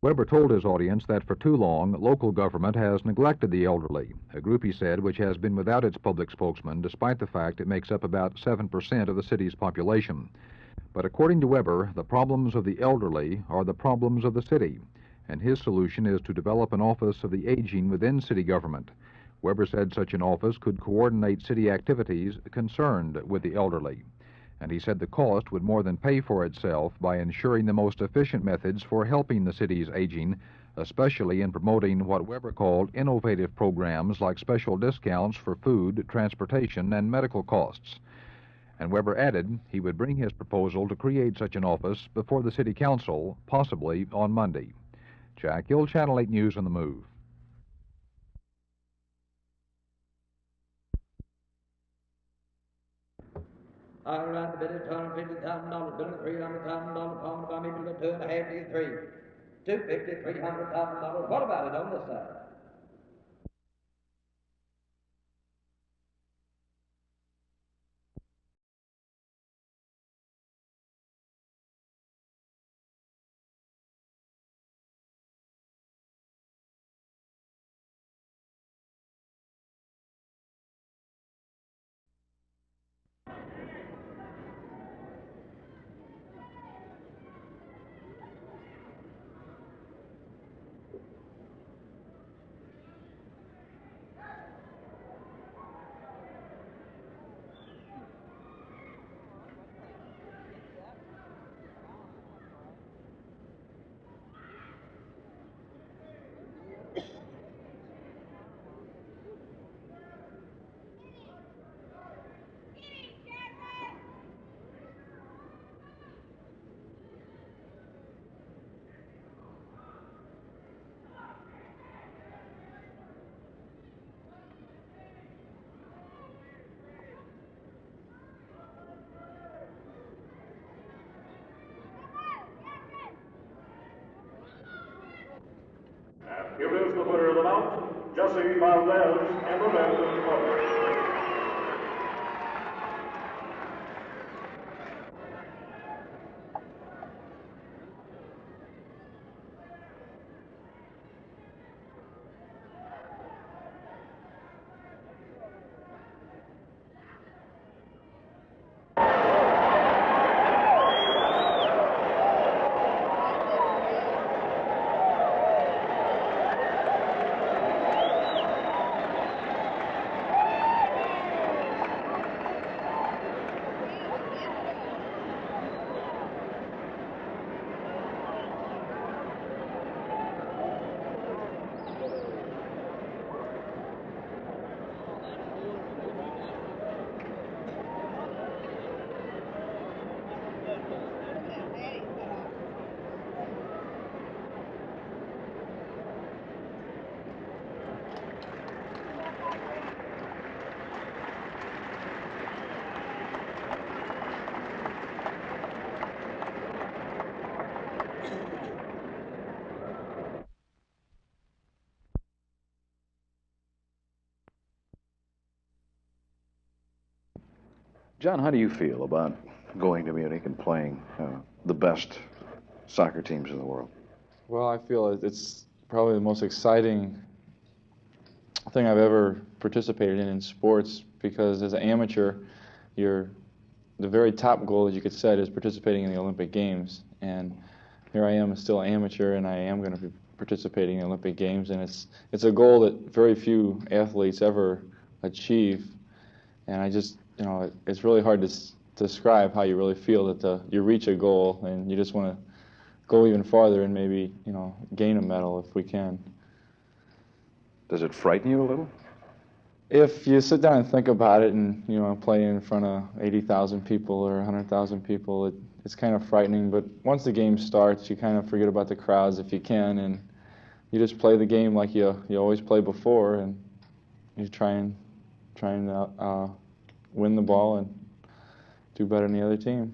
Weber told his audience that for too long, local government has neglected the elderly, a group, he said, which has been without its public spokesman despite the fact it makes up about 7% of the city's population. But according to Weber, the problems of the elderly are the problems of the city, and his solution is to develop an office of the aging within city government. Weber said such an office could coordinate city activities concerned with the elderly, and he said the cost would more than pay for itself by ensuring the most efficient methods for helping the city's aging, especially in promoting what Weber called innovative programs like special discounts for food, transportation, and medical costs. And Weber added he would bring his proposal to create such an office before the City Council, possibly on Monday. Jack Hill, Channel 8 News on the Move. I write the bid at $250,000, bill at $300,000, pound by me, bill at $2.5 to $3. $250,000, $300,000. What about it on this side? Here is the winner of the bout, Jesse Valdez and the Reynolds Corky. John, how do you feel about going to Munich and playing the best soccer teams in the world? Well, I feel it's probably the most exciting thing I've ever participated in sports, because as an amateur, the very top goal that you could set is participating in the Olympic Games. And here I am, still an amateur, and I am going to be participating in the Olympic Games. And it's a goal that very few athletes ever achieve. And I just, it's really hard to describe how you really feel that you reach a goal and you just want to go even farther and maybe, gain a medal if we can. Does it frighten you a little? If you sit down and think about it and, play in front of 80,000 people or 100,000 people, it's kind of frightening. But once the game starts, you kind of forget about the crowds if you can, and you just play the game like you always play before, and you try and win the ball and do better than the other team.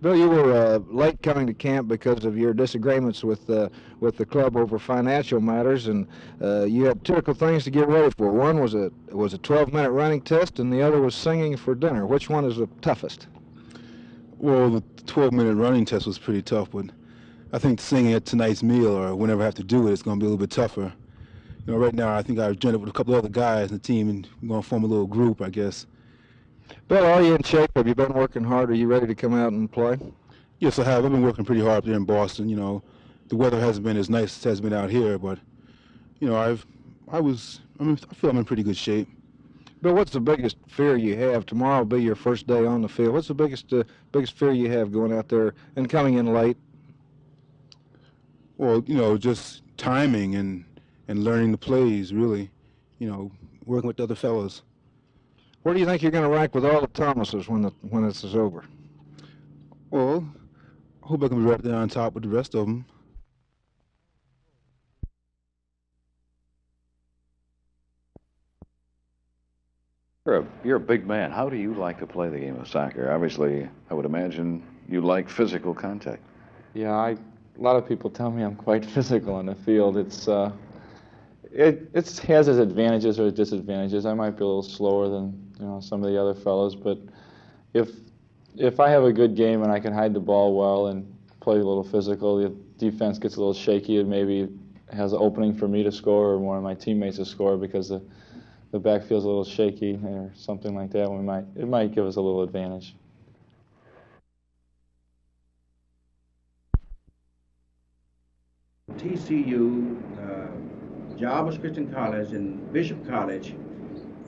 Bill, you were late coming to camp because of your disagreements with the club over financial matters, and you had two things to get ready for. One was a 12-minute running test, and the other was singing for dinner. Which one is the toughest? Well, the 12-minute running test was pretty tough, but I think singing at tonight's meal or whenever I have to do it, it's going to be a little bit tougher. You know, right now I think I've joined up with a couple other guys in the team, and we're going to form a little group, I guess. Bill, are you in shape? Have you been working hard? Are you ready to come out and play? Yes, I have. I've been working pretty hard there in Boston. You know, the weather hasn't been as nice as it has been out here, but you know, I feel I'm in pretty good shape. Bill, what's the biggest fear you have? Tomorrow will be your first day on the field. What's the biggest fear you have going out there and coming in late? Well, you know, just timing and learning the plays, really. You know, working with the other fellows. Where do you think you're going to rank with all the Thomases when this is over? Well, I hope I can be right there on top with the rest of them. You're a big man. How do you like to play the game of soccer? Obviously, I would imagine you like physical contact. Yeah, a lot of people tell me I'm quite physical on the field. It has its advantages or disadvantages. I might be a little slower than some of the other fellows, but if I have a good game and I can hide the ball well and play a little physical, the defense gets a little shaky and maybe has an opening for me to score or one of my teammates to score because the backfield's a little shaky or something like that. It might give us a little advantage. TCU, Jarvis Christian College, and Bishop College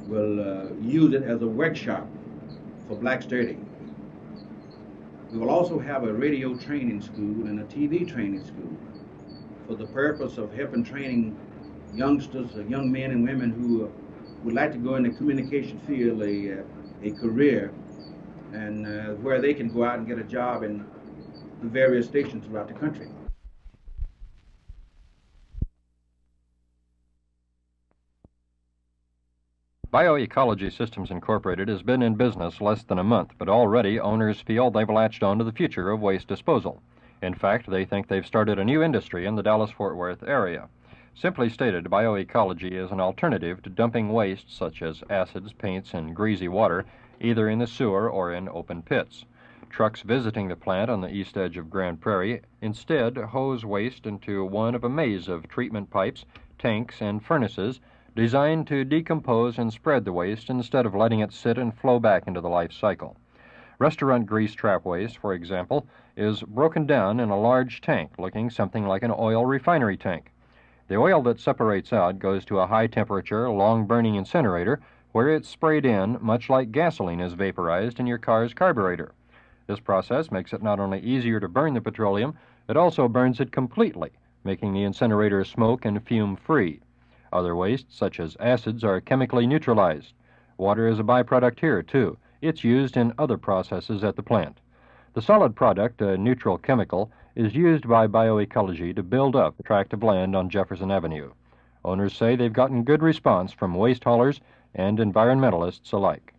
will use it as a workshop for black study. We will also have a radio training school and a TV training school for the purpose of helping training youngsters, young men and women who would like to go in the communication field a career, and where they can go out and get a job in the various stations throughout the country. Bio-Ecology Systems Incorporated has been in business less than a month, but already owners feel they've latched on to the future of waste disposal. In fact, they think they've started a new industry in the Dallas-Fort Worth area. Simply stated, bioecology is an alternative to dumping waste such as acids, paints, and greasy water, either in the sewer or in open pits. Trucks visiting the plant on the east edge of Grand Prairie instead hose waste into one of a maze of treatment pipes, tanks, and furnaces designed to decompose and spread the waste instead of letting it sit and flow back into the life cycle. Restaurant grease trap waste, for example, is broken down in a large tank looking something like an oil refinery tank. The oil that separates out goes to a high-temperature, long-burning incinerator where it's sprayed in much like gasoline is vaporized in your car's carburetor. This process makes it not only easier to burn the petroleum, it also burns it completely, making the incinerator smoke and fume-free. Other wastes, such as acids, are chemically neutralized. Water is a byproduct here, too. It's used in other processes at the plant. The solid product, a neutral chemical, is used by bioecology to build up a tract of land on Jefferson Avenue. Owners say they've gotten good response from waste haulers and environmentalists alike.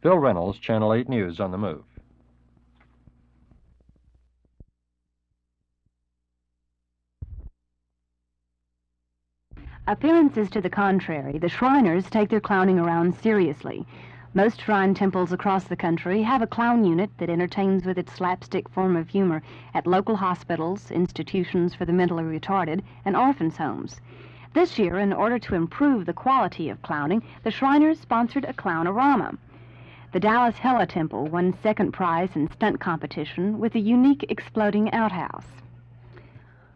Phil Reynolds, Channel 8 News on the Move. Appearances to the contrary, the Shriners take their clowning around seriously. Most shrine temples across the country have a clown unit that entertains with its slapstick form of humor at local hospitals, institutions for the mentally retarded, and orphans' homes. This year, in order to improve the quality of clowning, the Shriners sponsored a Clown-a-rama. The Dallas Hella Temple won second prize in stunt competition with a unique exploding outhouse.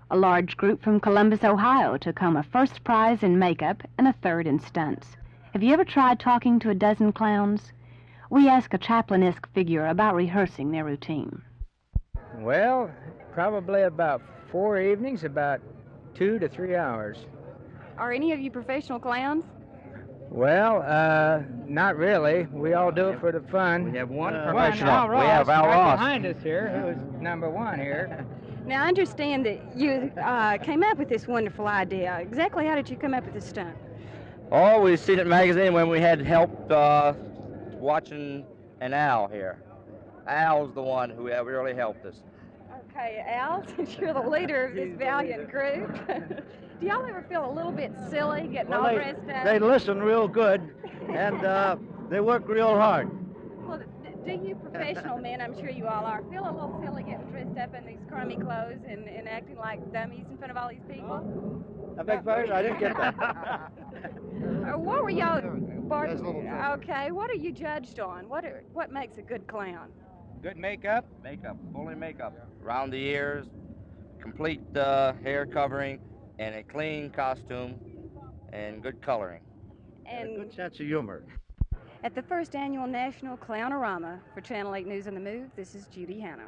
A large group from Columbus, Ohio took home a first prize in makeup and a third in stunts. Have you ever tried talking to a dozen clowns? We asked a Chaplin-esque figure about rehearsing their routine. Well, probably about 4 evenings, about 2 to 3 hours. Are any of you professional clowns? Well, not really. We all do it for the fun. We have one professional. We have Al Ross behind us here, who is number one here. Now, I understand that you came up with this wonderful idea. Exactly how did you come up with this stunt? Oh, we've seen it in magazine when we had help watching an owl here. Al's the one who really helped us. Okay, Al, since you're the leader of this valiant group, do y'all ever feel a little bit silly getting all dressed up? They listen real good, and they work real hard. Well, do you professional men, I'm sure you all are, feel a little silly getting dressed up in these crummy clothes and acting like dummies in front of all these people? I beg pardon? I didn't get that. What were y'all... Okay, what are you judged on? What makes a good clown? Good makeup? Makeup, fully makeup. Around the ears, complete hair covering, and a clean costume, and good coloring. And a good sense of humor. At the first annual National Clown-a-rama for Channel 8 News on the Move, this is Judi Hanna.